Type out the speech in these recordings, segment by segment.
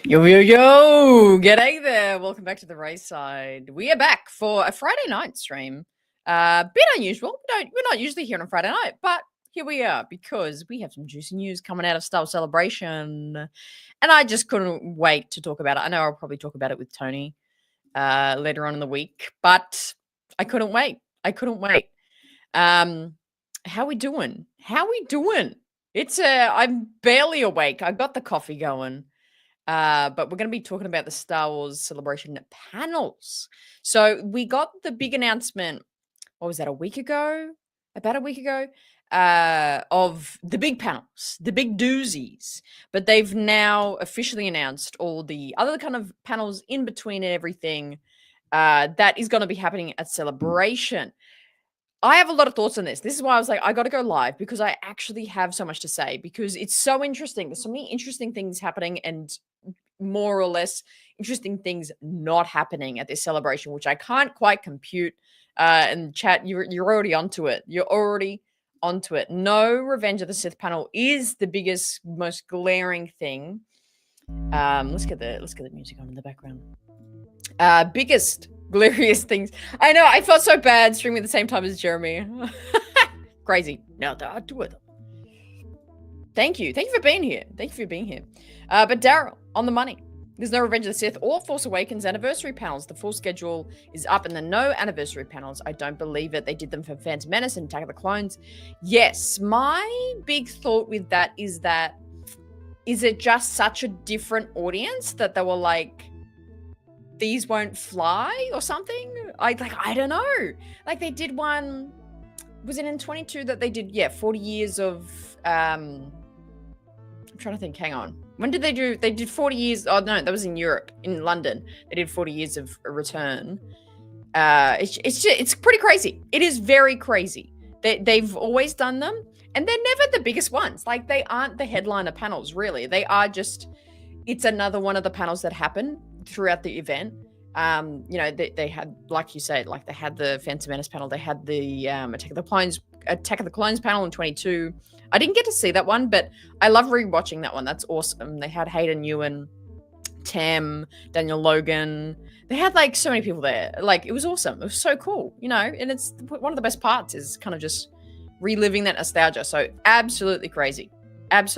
Yo, yo, yo! G'day there. Welcome back to the RaeSide. We are back for a Friday night stream. Bit unusual. We're not usually here on a Friday night, but here we are because we have some juicy news coming out of Star Wars Celebration. And I just couldn't wait to talk about it. I know I'll probably talk about it with Tony later on in the week, but I couldn't wait. How we doing? I'm barely awake. I got the coffee going. But we're going to be talking about the Star Wars Celebration panels. So we got the big announcement, what was that, about a week ago, of the big panels, the big doozies. But they've now officially announced all the other kind of panels in between and everything that is going to be happening at Celebration. I have a lot of thoughts on this. This is why I was like, I got to go live because I actually have so much to say because it's so interesting. There's so many interesting things happening and more or less interesting things not happening at this celebration, which I can't quite compute. And chat, you're already onto it. No Revenge of the Sith panel is the biggest, most glaring thing. Let's get the music on in the background. Biggest, glorious things. I know, I felt so bad streaming at the same time as Jeremy. Crazy. Now that do it. Thank you for being here. But Daryl, on the money. There's no Revenge of the Sith or Force Awakens anniversary panels. The full schedule is up and there are no anniversary panels. I don't believe it. They did them for Phantom Menace and Attack of the Clones. Yes, my big thought with that is it just such a different audience that they were like, these won't fly or something? I don't know. Like they did one, was it in 22 that they did, 40 years of, I'm trying to think, hang on. When did they do, they did 40 years, oh no, that was in Europe, in London. They did 40 years of a return. It's pretty crazy. It is very crazy. They've always done them and they're never the biggest ones. Like they aren't the headliner panels, really. They are just, it's another one of the panels that happen throughout the event. They had, like you said, like they had the Phantom Menace panel, they had the Attack of the Clones panel in 22. I didn't get to see that one, but I love rewatching that one. That's awesome. They had Hayden Ewan, Tam, Daniel Logan. They had like so many people there. Like it was awesome. It was so cool, and it's one of the best parts is kind of just reliving that nostalgia. So absolutely crazy. No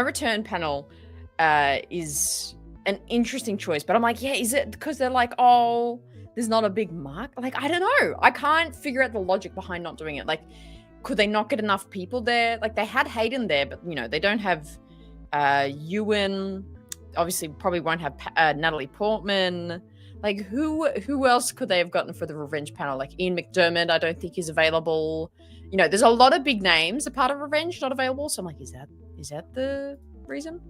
return panel is an interesting choice, but I'm like, is it because they're like, oh, there's not a big mark? Like, I don't know. I can't figure out the logic behind not doing it. Like, could they not get enough people there? Like, they had Hayden there, but, they don't have Ewan. Obviously, probably won't have Natalie Portman. Like, who else could they have gotten for the Revenge panel? Like, Ian McDermott, I don't think is available. There's a lot of big names a part of Revenge not available. So I'm like, is that the reason?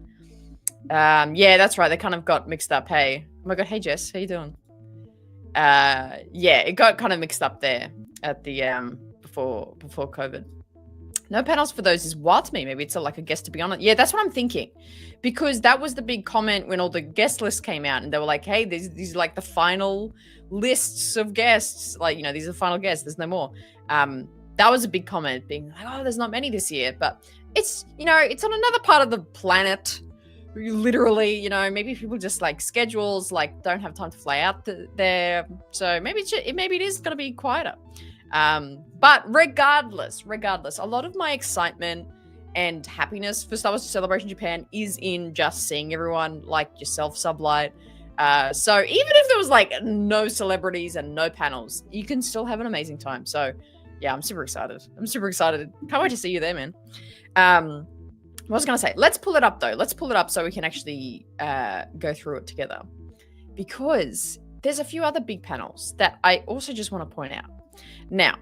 That's right. They kind of got mixed up. Hey, oh my God. Hey, Jess, how you doing? It got kind of mixed up there at the before COVID. No panels for those is wild to me. Maybe it's like a guest to be on it. Yeah, that's what I'm thinking, because that was the big comment when all the guest lists came out, and they were like, "Hey, these are like the final lists of guests. Like, these are the final guests. There's no more." That was a big comment, being like, "Oh, there's not many this year," but it's it's on another part of the planet. Literally, maybe people just like schedules, like don't have time to fly out there. So maybe it is going to be quieter. But regardless, a lot of my excitement and happiness for Star Wars Celebration Japan is in just seeing everyone like yourself, Sublight. So even if there was like no celebrities and no panels, you can still have an amazing time. So yeah, I'm super excited. Can't wait to see you there, man. What was I going to say? Let's pull it up though. Let's pull it up so we can actually go through it together, because there's a few other big panels that I also just want to point out. Now,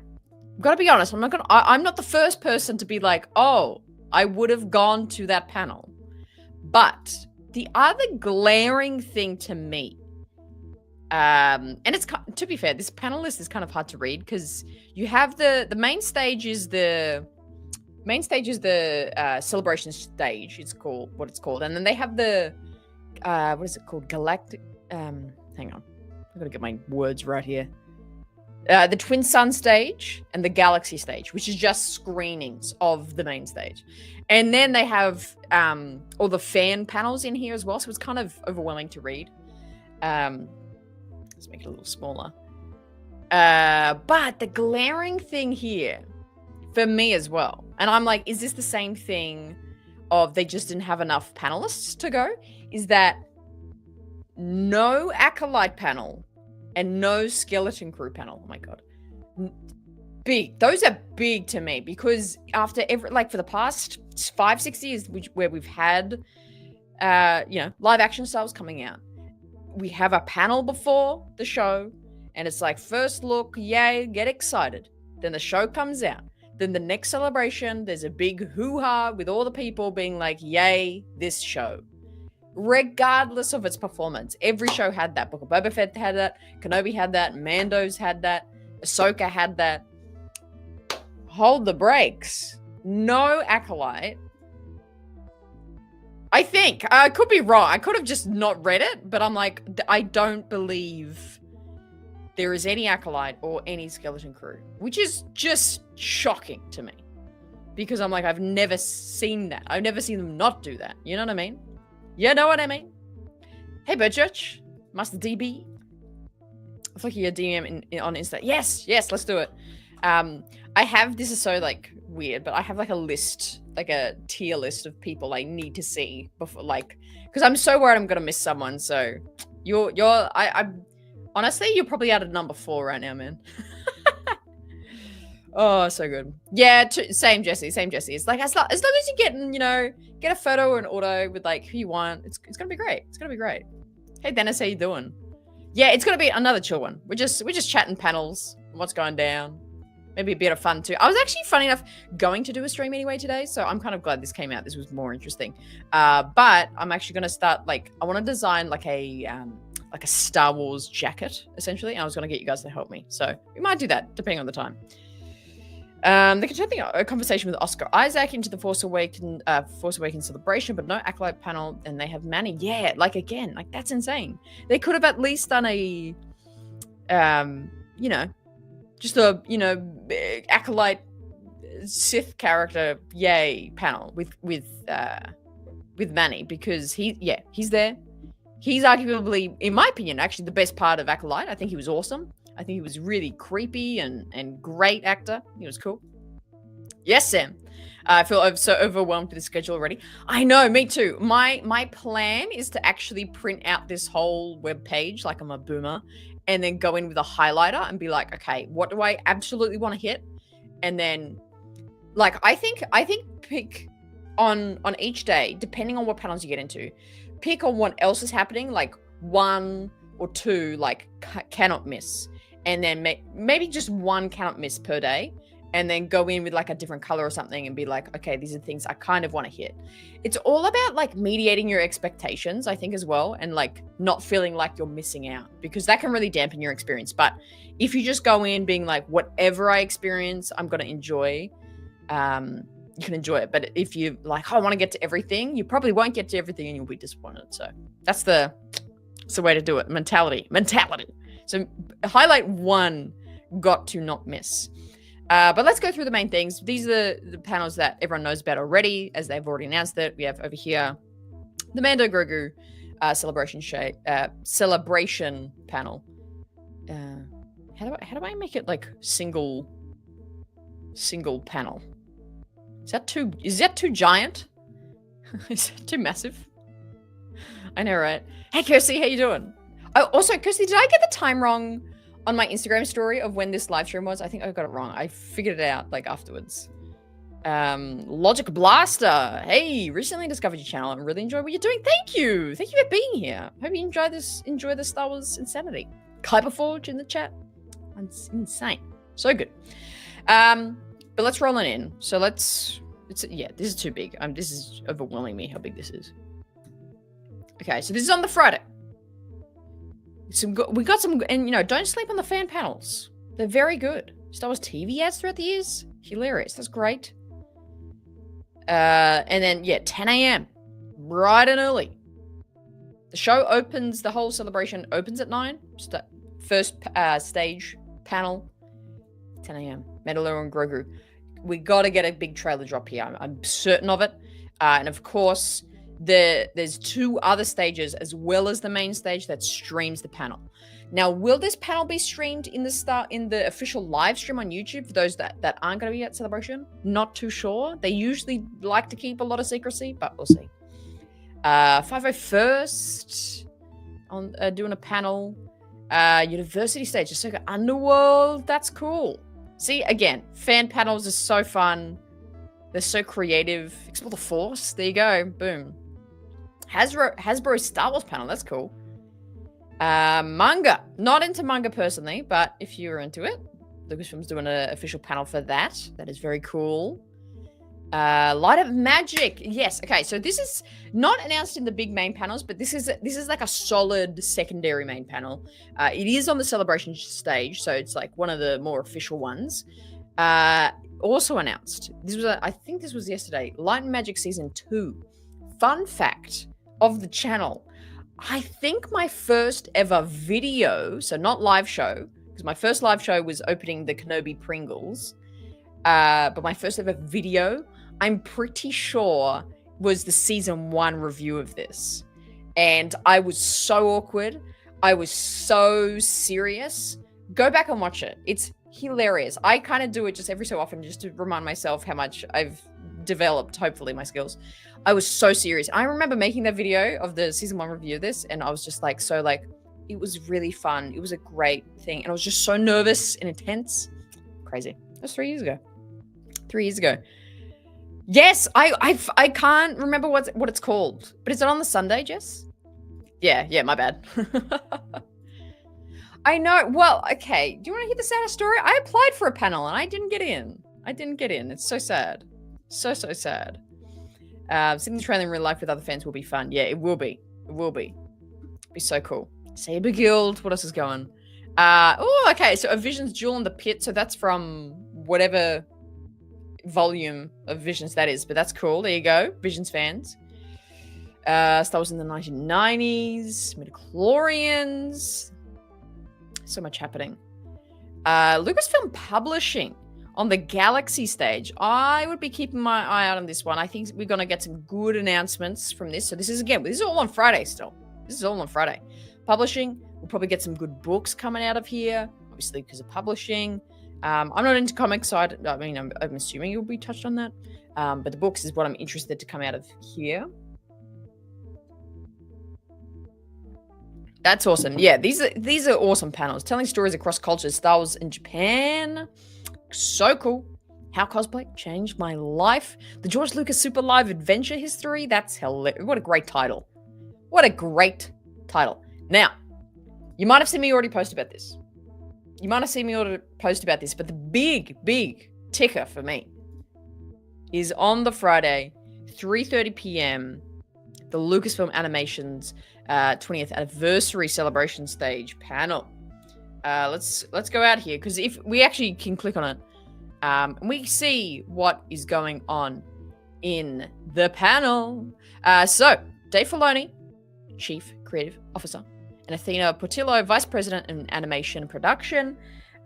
I've got to be honest. I'm not the first person to be like, oh, I would have gone to that panel. But the other glaring thing to me, and it's, to be fair, this panel list is kind of hard to read because you have the main stage is the celebration stage. It's called what it's called, and then they have the what is it called? Galactic. Hang on, I've got to get my words right here. The Twin Sun stage and the Galaxy stage, which is just screenings of the main stage. And then they have all the fan panels in here as well, so it's kind of overwhelming to read. Let's make it a little smaller. But the glaring thing here, for me as well, and I'm like, is this the same thing of they just didn't have enough panelists to go? Is that no Acolyte panel and no Skeleton Crew panel. Oh my god. Big. Those are big to me, because after for the past 5-6 years, where we've had live action styles coming out, we have a panel before the show, and it's like, first look, yay, get excited. Then the show comes out. Then the next celebration, there's a big hoo-ha with all the people being like, yay, this show. Regardless of its performance. Every show had that. Book of Boba Fett had that. Kenobi had that. Mando's had that. Ahsoka had that. Hold the brakes. No Acolyte. I think. I could be wrong. I could have just not read it, but I'm like, I don't believe there is any Acolyte or any Skeleton Crew, which is just shocking to me, because I'm like, I've never seen that. I've never seen them not do that. You know what I mean? You know what I mean? Hey, Birdchurch, Master DB. I flick your DM on Insta. Yes, let's do it. I have, this is so like weird, but I have like a list, like a tier list of people I need to see before, like, because I'm so worried I'm gonna miss someone. So I'm honestly, you're probably out of number 4 right now, man. Oh, so good. Yeah, same Jesse. It's like, as long as you get a photo or an auto with like who you want, it's gonna be great. It's gonna be great. Hey Dennis, how you doing? Yeah, it's gonna be another chill one. We're just chatting panels, what's going down. Maybe a bit of fun too. I was actually, funny enough, going to do a stream anyway today, so I'm kind of glad this came out. This was more interesting. But I'm actually gonna start, like, I want to design like a Star Wars jacket, essentially. And I was gonna get you guys to help me, so we might do that depending on the time. They continue a conversation with Oscar Isaac into the Force Awakens celebration, but no Acolyte panel, and they have Manny. Yeah, like, again, like, that's insane. They could have at least done a, just a, Acolyte Sith character, yay, panel with Manny, because he's there. He's arguably, in my opinion, actually the best part of Acolyte. I think he was awesome. I think he was really creepy and great actor. He was cool. Yes, Sam. I feel so overwhelmed with the schedule already. I know, me too. My plan is to actually print out this whole web page, like I'm a boomer, and then go in with a highlighter and be like, okay, what do I absolutely want to hit? And then, like, I think pick on each day, depending on what panels you get into, pick on what else is happening, like 1 or 2, like, cannot miss. And then maybe just 1 cannot miss per day, and then go in with like a different color or something and be like, okay, these are things I kind of want to hit. It's all about like mediating your expectations, I think, as well, and like not feeling like you're missing out, because that can really dampen your experience. But if you just go in being like, whatever I experience, I'm going to enjoy, you can enjoy it. But if you like, oh, I want to get to everything, you probably won't get to everything and you'll be disappointed. So that's the way to do it. Mentality. So highlight 1, got to not miss. But let's go through the main things. These are the panels that everyone knows about already, as they've already announced it. We have over here the Mando Grogu celebration panel. How do I make it like single panel? Is that too giant? Is that too massive? I know, right? Hey, Kirsty, how you doing? Oh, also, Kirsty, did I get the time wrong on my Instagram story of when this live stream was? I think I got it wrong. I figured it out like afterwards. Logic Blaster. Hey, recently discovered your channel and really enjoy what you're doing. Thank you. Thank you for being here. Hope you enjoy the Star Wars insanity. Kyberforge in the chat. That's insane. So good. But let's roll it in. So this is too big. This is overwhelming me how big this is. Okay, so this is on the Friday. We got some, and don't sleep on the fan panels. They're very good. Star Wars TV ads throughout the years. Hilarious. That's great. And then 10 a.m. bright and early. The show opens. The whole celebration opens at 9. First stage panel, 10 a.m. Mandalorian and Grogu. We got to get a big trailer drop here. I'm certain of it. And of course, there's 2 other stages as well as the main stage that streams the panel. Now, will this panel be streamed in the official live stream on YouTube for those that aren't going to be at Celebration? Not too sure. They usually like to keep a lot of secrecy, but we'll see. 501st on doing a panel. University stage, Ahsoka Underworld. That's cool. See, again, fan panels are so fun. They're so creative. Explore the Force. There you go. Boom. Hasbro Star Wars panel. That's cool. Manga. Not into manga personally, but if you're into it, Lucasfilm's doing an official panel for that. That is very cool. Light of Magic. Yes. Okay. So this is not announced in the big main panels, but this is like a solid secondary main panel. It is on the celebration stage, so it's like one of the more official ones. Also announced. I think this was yesterday. Light and Magic Season 2. Fun fact of the channel. I think my first ever video, so not live show, because my first live show was opening the Kenobi Pringles. But my first ever video, I'm pretty sure, was the season 1 review of this. And I was so awkward. I was so serious. Go back and watch it. It's hilarious. I kind of do it just every so often just to remind myself how much I've developed, hopefully, my skills. I was so serious. I remember making that video of the season 1 review of this, and I was just like, it was really fun. It was a great thing. And I was just so nervous and intense. Crazy. That was 3 years ago. 3 years ago. Yes, I can't remember what it's called, but is it on the Sunday, Jess? Yeah, my bad. I know. Well, okay. Do you want to hear the saddest story? I applied for a panel and I didn't get in. It's so sad. So sad. Seeing the trailer in real life with other fans will be fun. Yeah, it will be. It'll be so cool. Saber Guild. What else is going? Okay. So a Visions Duel in the Pit. So that's from whatever volume of Visions that is, but that's cool. There you go. Visions fans. Star Wars in the 1990s. Midichlorians. So much happening. Lucasfilm Publishing on the Galaxy stage. I would be keeping my eye out on this one. I think we're going to get some good announcements from this. So this is all on Friday still. This is all on Friday. Publishing, we'll probably get some good books coming out of here, obviously because of publishing. I'm not into comics, so I'm assuming you'll be touched on that. But the books is what I'm interested to come out of here. That's awesome. Yeah, these are awesome panels. Telling stories across cultures, Star Wars in Japan. So cool. How cosplay changed my life. The George Lucas Super Live Adventure History. That's hilarious. What a great title. What a great title. Now, you might have seen me already post about this. But the big ticker for me is on the Friday, 3:30 p.m., the Lucasfilm Animations 20th anniversary celebration stage panel. Let's go out here, because if we actually can click on it, and we see what is going on in the panel. So Dave Filoni, Chief Creative Officer, and Athena Portillo, Vice President in Animation and Production,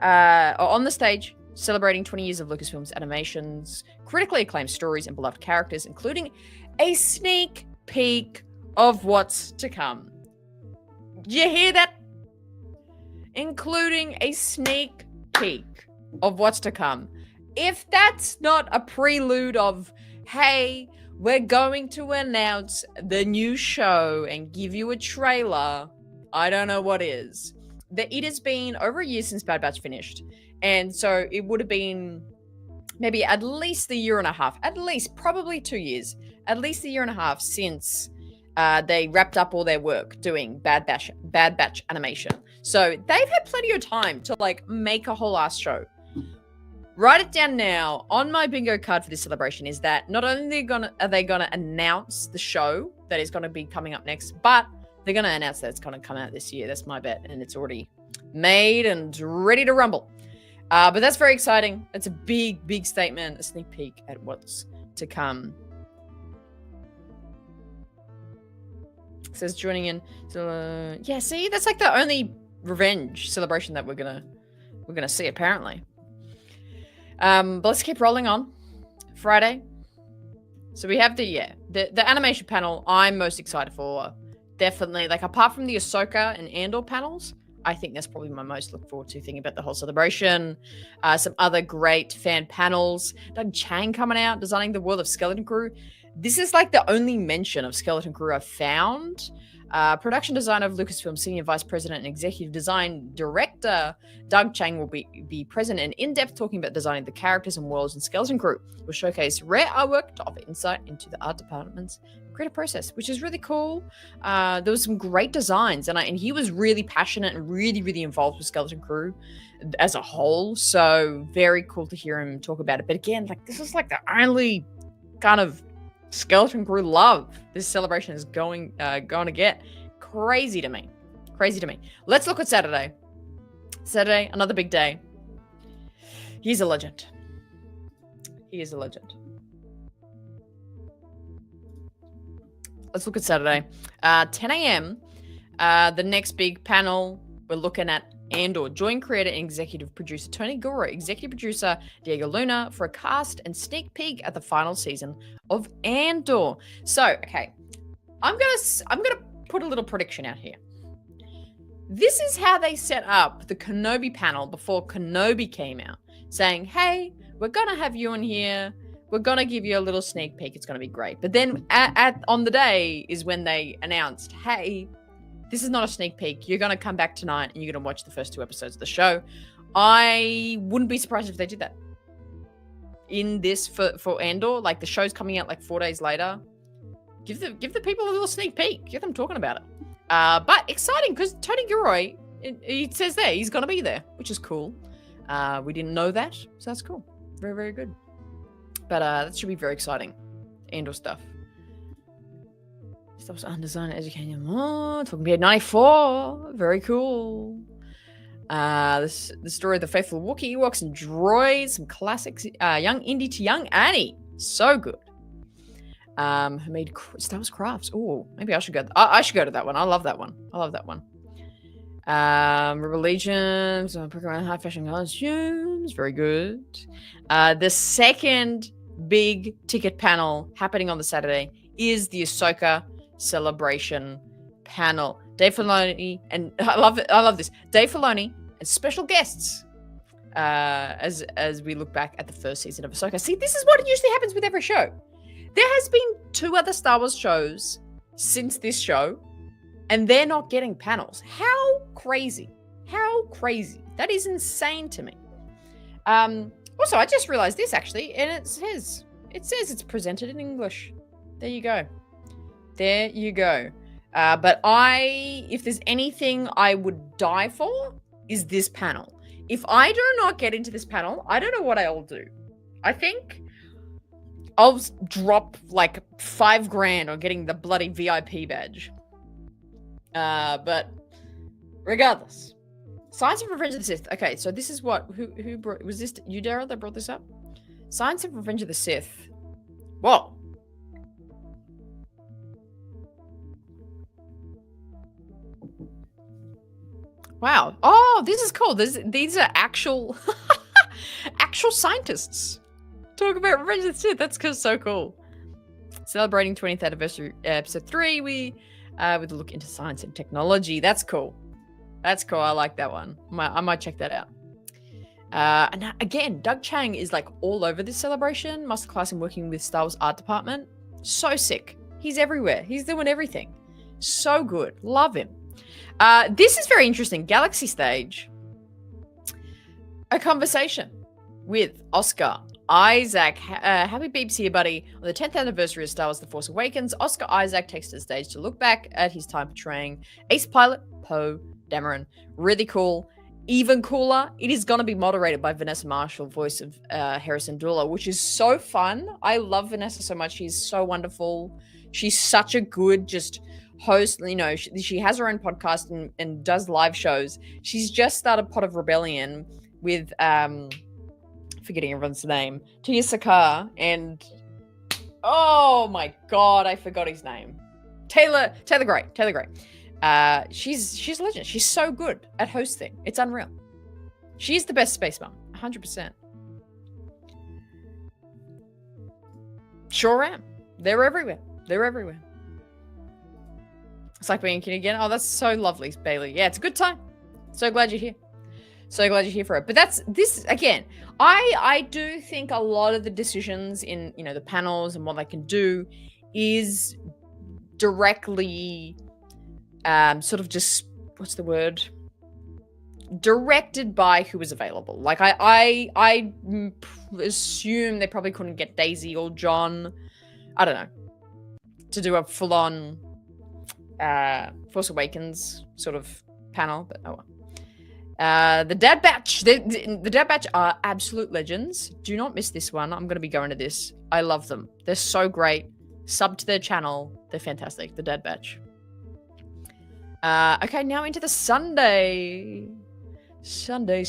are on the stage celebrating 20 years of Lucasfilm's animations, critically acclaimed stories, and beloved characters, including a sneak peek of what's to come. Did you hear that? Including a sneak peek of what's to come. If that's not a prelude of, hey, we're going to announce the new show and give you a trailer, I don't know what is. It has been over a year since Bad Batch finished. And so it would have been maybe at least a year and a half, at least probably 2 years, at least a year and a half since they wrapped up all their work doing Bad Batch animation. So they've had plenty of time to like make a whole ass show. Write it down now. On my bingo card for this celebration is that not only are they gonna announce the show that is gonna be coming up next, but they're gonna announce that it's gonna come out this year. That's my bet, and it's already made and ready to rumble. But that's very exciting. It's a big, big statement, a sneak peek at what's to come. It says joining in. So yeah, see, that's like the only revenge celebration that we're gonna see apparently. But let's keep rolling on. Friday. So we have the animation panel I'm most excited for. Definitely, like apart from the Ahsoka and Andor panels, I think that's probably my most look forward to thing about the whole celebration. Some other great fan panels. Doug Chang coming out, designing the world of Skeleton Crew. This is like the only mention of Skeleton Crew I've found. Production designer of Lucasfilm, Senior Vice President and Executive Design Director Doug Chang will be present and in-depth talking about designing the characters and worlds in Skeleton Crew. Will showcase rare artwork to offer insight into the art department's creative process, which is really cool. There was some great designs, and he was really passionate and really, really involved with Skeleton Crew as a whole. So very cool to hear him talk about it. But again, like this is like the only kind of Skeleton Crew love this celebration is going to get. Crazy to me. Let's look at Saturday. Saturday, another big day. He's a legend. He is a legend. Let's look at Saturday. 10 a.m. The next big panel, we're looking at Andor. Join creator and executive producer Tony Gilroy, executive producer Diego Luna for a cast and sneak peek at the final season of Andor. So, okay, I'm gonna put a little prediction out here. This is how they set up the Kenobi panel before Kenobi came out, saying, "Hey, we're gonna have you in here. We're gonna give you a little sneak peek. It's gonna be great." But then on the day is when they announced, "Hey, this is not a sneak peek. You're going to come back tonight and you're going to watch the first 2 episodes of the show." I wouldn't be surprised if they did that. In this for Andor, like the show's coming out like 4 days later. Give the people a little sneak peek. Get them talking about it. But exciting because Tony Gilroy, it says there, he's going to be there, which is cool. We didn't know that, so that's cool. Very, very good. But that should be very exciting. Andor stuff. Stuff's undesigned education. Oh, talking about 94. Very cool. The story of the faithful Wookiee, Ewoks, and droids. Some classics. Young Indy to young Annie. So good. Who made Star Wars Crafts. Oh, maybe I should go. I should go to that one. I love that one. Rebel Legions. High fashion costumes. Very good. The second big ticket panel happening on the Saturday is the Ahsoka celebration panel. Dave Filoni, and I love this. Dave Filoni and special guests as we look back at the first season of Ahsoka. See, this is what usually happens with every show. There has been 2 other Star Wars shows since this show, and they're not getting panels. How crazy. That is insane to me. Also, I just realized this actually, and it says it's presented in English. There you go. But if there's anything I would die for, is this panel. If I do not get into this panel, I don't know what I'll do. I think I'll drop like $5,000 on getting the bloody VIP badge. But regardless, Science of Revenge of the Sith. Okay, so this is who brought, was this you, Daryl, that brought this up? Science of Revenge of the Sith. Whoa. Wow. Oh, this is cool. These are actual scientists. Talk about Revenge of the Sith. That's so cool. Celebrating 20th anniversary, episode 3, we with a look into science and technology. That's cool. I like that one. I might check that out. And again, Doug Chang is like all over this celebration. Masterclass in working with Star Wars art department. So sick. He's everywhere. He's doing everything. So good. Love him. This is very interesting. Galaxy Stage. A conversation with Oscar Isaac. Happy beeps here, buddy. On the 10th anniversary of Star Wars The Force Awakens, Oscar Isaac takes to the stage to look back at his time portraying ace pilot Poe Dameron. Really cool. Even cooler, it is going to be moderated by Vanessa Marshall, voice of Harrison Dula, which is so fun. I love Vanessa so much. She's so wonderful. She's such a good just host. You know, she has her own podcast and does live shows. She's just started Pot of Rebellion with, forgetting everyone's name, Tia Sakar and, oh my God, I forgot his name. Taylor Gray. She's a legend. She's so good at hosting. It's unreal. She's the best space mom, 100%. Sure am. They're everywhere. It's like being a kid again. Oh, that's so lovely, Bailey. Yeah, it's a good time. So glad you're here. For it. But this again. I do think a lot of the decisions in the panels and what they can do is directly sort of just, what's the word? Directed by who was available. Like I assume they probably couldn't get Daisy or John, I don't know, to do a full-on Force Awakens sort of panel, but oh well. The Dad Batch. The Dad Batch are absolute legends. Do not miss this one. I'm going to be going to this. I love them. They're so great. Sub to their channel. They're fantastic. The Dad Batch. Okay, now into the Sunday. Sunday.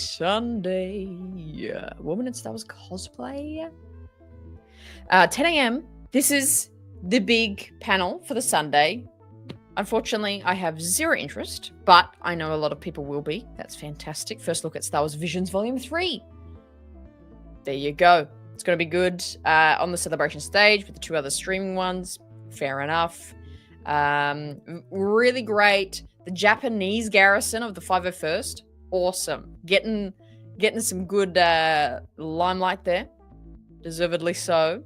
Woman in Star Wars cosplay. 10 a.m. This is the big panel for the Sunday. Unfortunately, I have zero interest, but I know a lot of people will be. That's fantastic. First look at Star Wars Visions Volume 3. There you go. It's going to be good on the celebration stage with the two other streaming ones. Fair enough. Really great. The Japanese garrison of the 501st. Awesome. Getting some good limelight there. Deservedly so.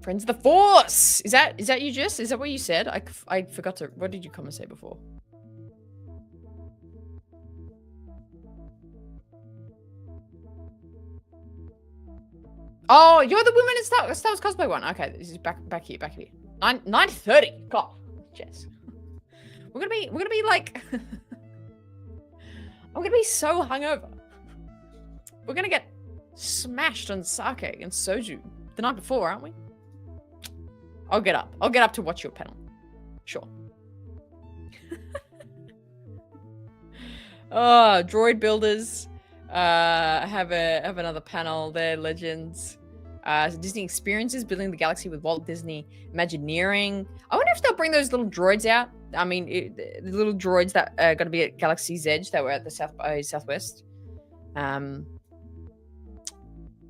Friends of the Force. Is that you, Jess? Is that what you said? I forgot to. What did you come and say before? Oh, you're the woman in Star Wars cosplay one. Okay, this is back here. 9:30. God, Jess. We're gonna be like. I'm gonna be so hungover. We're gonna get smashed on sake and soju the night before, aren't we? I'll get up. I'll get up to watch your panel. Sure. Oh, droid builders have another panel. They're legends. Disney Experiences, building the galaxy with Walt Disney Imagineering. I wonder if they'll bring those little droids out. I mean, the little droids that are going to be at Galaxy's Edge that were at the South by Southwest. What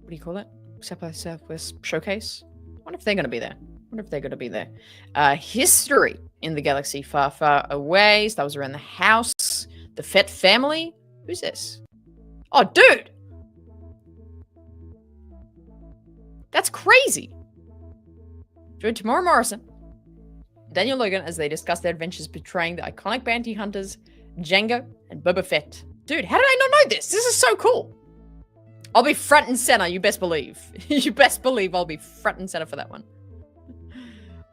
do you call it? South by Southwest Showcase. I wonder if they're going to be there. History in the galaxy far, far away. Star Wars around the house. The Fett family. Who's this? Oh, dude! That's crazy. Join Tamora Morrison, Daniel Logan as they discuss their adventures betraying the iconic bounty hunters, Jango and Boba Fett. Dude, how did I not know this? This is so cool. I'll be front and center, you best believe. You best believe I'll be front and center for that one.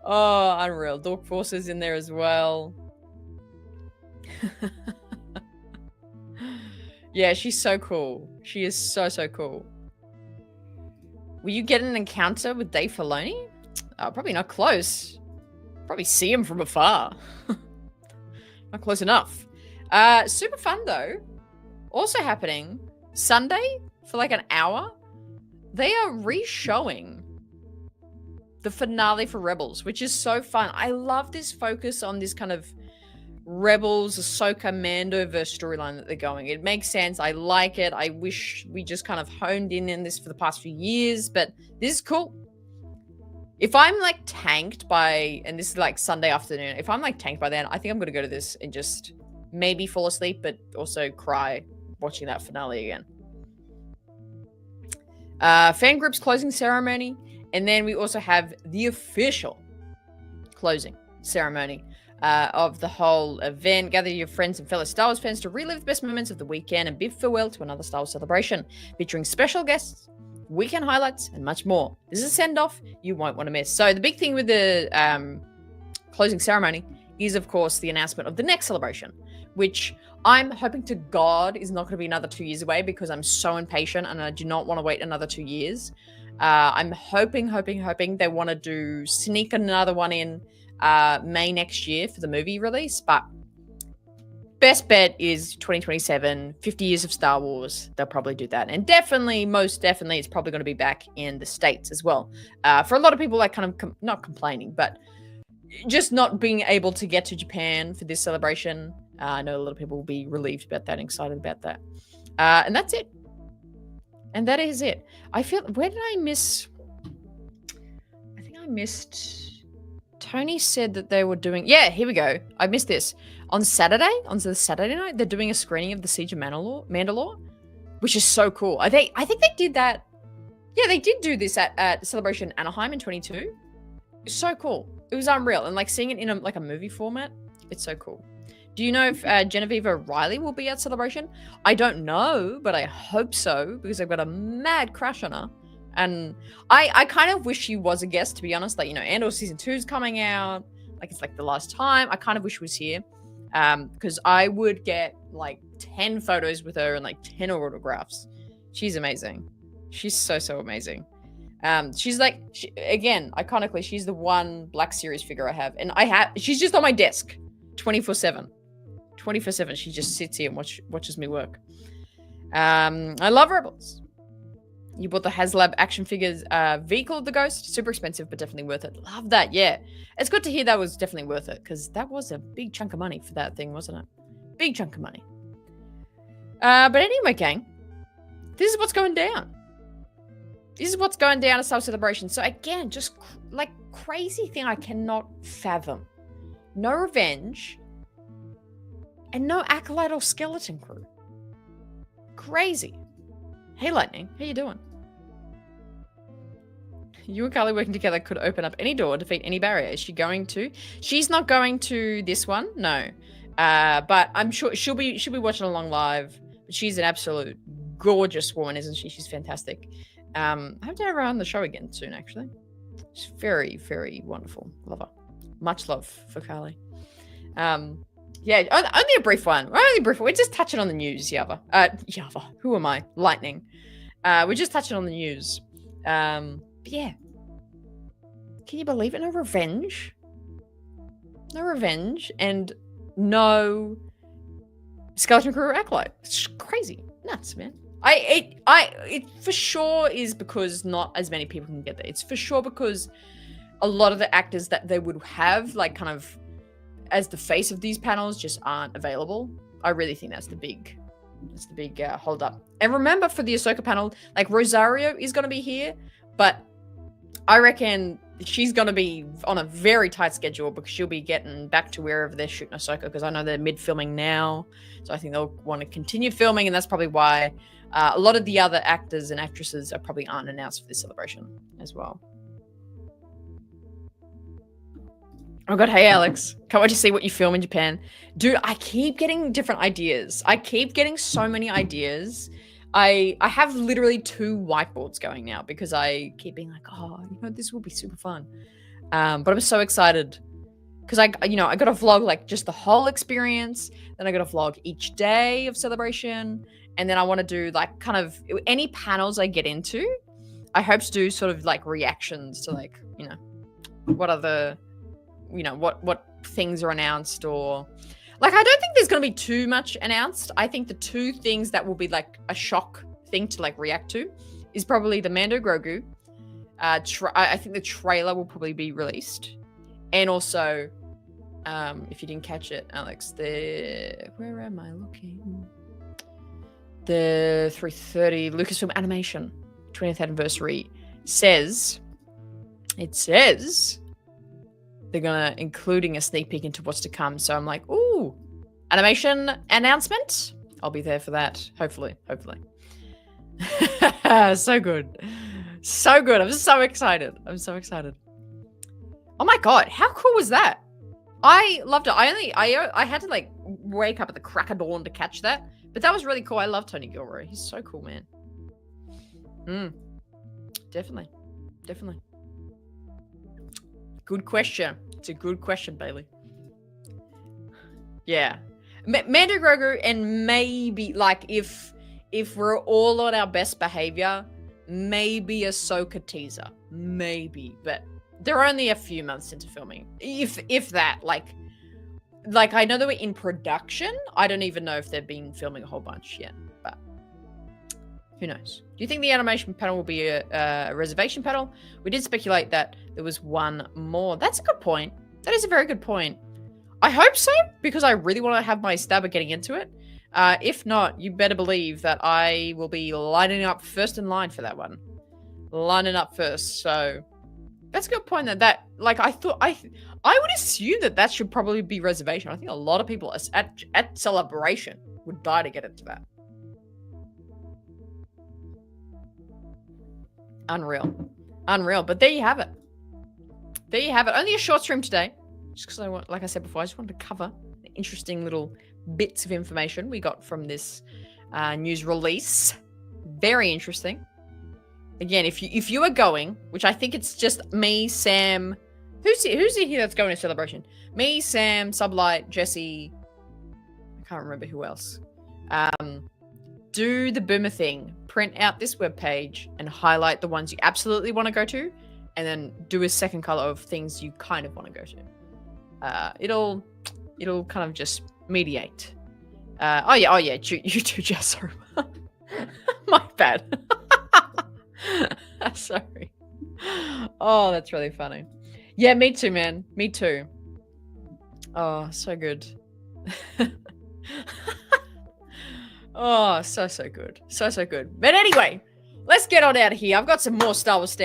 Oh, unreal. Dork Forces in there as well. Yeah, she's so cool. She is so cool. Will you get an encounter with Dave Filoni? Probably not close. Probably see him from afar. Not close enough. Super fun though. Also happening Sunday for like an hour. They are re-showing the finale for Rebels, which is so fun. I love this focus on this kind of Rebels, Ahsoka, Mandoverse storyline that they're going. It makes sense. I like it. I wish we just kind of honed in this for the past few years, but this is cool. If I'm like tanked by, and this is like Sunday afternoon, if I'm like tanked by then, I think I'm going to go to this and just maybe fall asleep, but also cry watching that finale again. Fan group's closing ceremony, and then we also have the official closing ceremony of the whole event. Gather your friends and fellow Star Wars fans to relive the best moments of the weekend and bid farewell to another Star Wars celebration, featuring special guests, weekend highlights, and much more. This is a send-off you won't want to miss. So the big thing with the closing ceremony is, of course, the announcement of the next celebration, which I'm hoping to God is not going to be another 2 years away, because I'm so impatient and I do not want to wait another 2 years. I'm hoping they want to sneak another one in May next year for the movie release, but best bet is 2027, 50 years of Star Wars. They'll probably do that. And definitely, most definitely, it's probably going to be back in the States as well. For a lot of people, like kind of not complaining, but just not being able to get to Japan for this celebration. I know a lot of people will be relieved about that and excited about that. And that's it. And that is it. I feel, where did I miss? I think I missed. Tony said that they were doing, yeah, here we go. I missed this. On the Saturday night, they're doing a screening of the Siege of Mandalore, which is so cool. I think they did that. Yeah, they did do this at Celebration Anaheim in 22. It's so cool. It was unreal. And like seeing it in a movie format, it's so cool. Do you know if Genevieve O'Reilly will be at Celebration? I don't know, but I hope so, because I've got a mad crush on her. And I kind of wish she was a guest, to be honest. Like, Andor Season 2 is coming out. Like, it's like the last time. I kind of wish she was here. Because I would get like 10 photos with her and like 10 autographs. She's amazing. She's so amazing. She's like, again, iconically, she's the one Black Series figure I have. And she's just on my desk 24/7. 24/7. She just sits here and watches me work. I love Rebels. You bought the HasLab action figures vehicle of the Ghost. Super expensive, but definitely worth it. Love that. Yeah. It's good to hear that was definitely worth it, because that was a big chunk of money for that thing, wasn't it? Big chunk of money. But anyway, gang, this is what's going down. This is what's going down at Star Wars Celebration. So again, just like crazy thing I cannot fathom. No revenge and no Acolyte or Skeleton Crew. Crazy. Hey, Lightning, how you doing? You and Carly working together could open up any door, defeat any barrier. Is she going to? She's not going to this one, no. But I'm sure she'll be watching along live. But she's an absolute gorgeous woman, isn't she? She's fantastic. I hope to have her on the show again soon, actually. She's very, very wonderful. Love her. Much love for Carly. Yeah, only a brief one. We're just touching on the news, Yava. Who am I? Lightning. We're just touching on the news. But yeah. Can you believe it? No revenge. No revenge. And no Skeleton Crew or Acolyte. It's crazy. Nuts, man. It for sure is because not as many people can get there. It's for sure because a lot of the actors that they would have, like, kind of as the face of these panels, just aren't available. I really think that's the big hold up. And remember, for the Ahsoka panel, like, Rosario is going to be here, but I reckon she's going to be on a very tight schedule, because she'll be getting back to wherever they're shooting Ahsoka, because I know they're mid-filming now, so I think they'll want to continue filming, and that's probably why a lot of the other actors and actresses probably aren't announced for this celebration as well. Oh god, hey Alex. Can't wait to see what you film in Japan. Dude, I keep getting different ideas. I keep getting so many ideas. I have literally 2 whiteboards going now, because I keep being like, oh, this will be super fun. But I'm so excited, because I got to vlog like just the whole experience. Then I got to vlog each day of celebration. And then I want to do like kind of any panels I get into. I hope to do sort of like reactions to, like, what other, what things are announced, or like, I don't think there's going to be too much announced. I think the 2 things that will be like a shock thing to like react to is probably the Mando Grogu. I think the trailer will probably be released. And also, if you didn't catch it, Alex, where am I looking? The 330 Lucasfilm Animation 20th anniversary says they're gonna including a sneak peek into what's to come. So I'm like, ooh, animation announcement. I'll be there for that. Hopefully. So good. So good. I'm so excited. Oh my God. How cool was that? I loved it. I had to like wake up at the crack of dawn to catch that. But that was really cool. I love Tony Gilroy. He's so cool, man. Definitely. Good question. It's a good question, Bailey. Yeah. Mando Grogu, and maybe like if we're all on our best behavior, maybe Ahsoka teaser. Maybe. But they're only a few months into filming. If that, like I know they were in production. I don't even know if they've been filming a whole bunch yet, but who knows? Do you think the animation panel will be a reservation panel? We did speculate that there was one more. That's a good point. That is a very good point. I hope so, because I really want to have my stab at getting into it. If not, you better believe that I will be lining up first in line for that one. Lining up first, so that's a good point. That like I would assume that should probably be reservation. I think a lot of people at Celebration would die to get into that. Unreal. But there you have it. Only a short stream today, just because like I said before, I just wanted to cover the interesting little bits of information we got from this news release. Very interesting. Again, if you are going, which I think it's just me, Sam. Who's here that's going to Celebration? Me, Sam, Sublight, Jesse. I can't remember who else. Do the boomer thing. Print out this webpage and highlight the ones you absolutely want to go to, and then do a second color of things you kind of want to go to. It'll kind of just mediate. Oh yeah, you too, Jess. My bad. Sorry. Oh, that's really funny. Yeah, me too, man. Me too. Oh, so good. Oh, so good. So good. But anyway, let's get on out of here. I've got some more Star Wars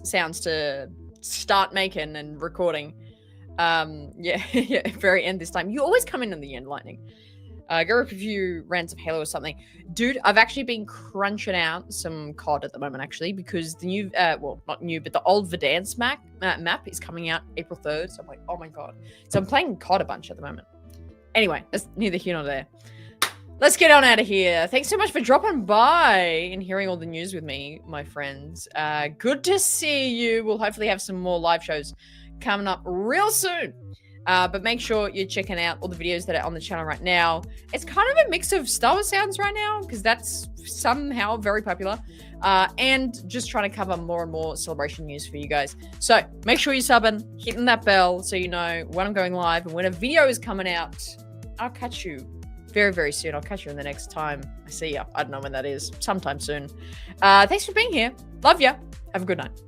sounds to start making and recording. Yeah, very end this time. You always come in the end, Lightning. Go rip a few rants of Halo or something. Dude, I've actually been crunching out some COD at the moment, actually, because the new, well, not new, but the old Verdansk map is coming out April 3rd. So I'm like, oh my God. So I'm playing COD a bunch at the moment. Anyway, that's neither here nor there. Let's get on out of here. Thanks so much for dropping by and hearing all the news with me, my friends. Good to see you. We'll hopefully have some more live shows coming up real soon. But make sure you're checking out all the videos that are on the channel right now. It's kind of a mix of Star Wars sounds right now, because that's somehow very popular. And just trying to cover more and more Celebration news for you guys. So make sure you're subbing, hitting that bell so you know when I'm going live and when a video is coming out. I'll catch you very, very soon. I'll catch you in the next time I see ya. I don't know when that is. Sometime soon. Thanks for being here. Love ya. Have a good night.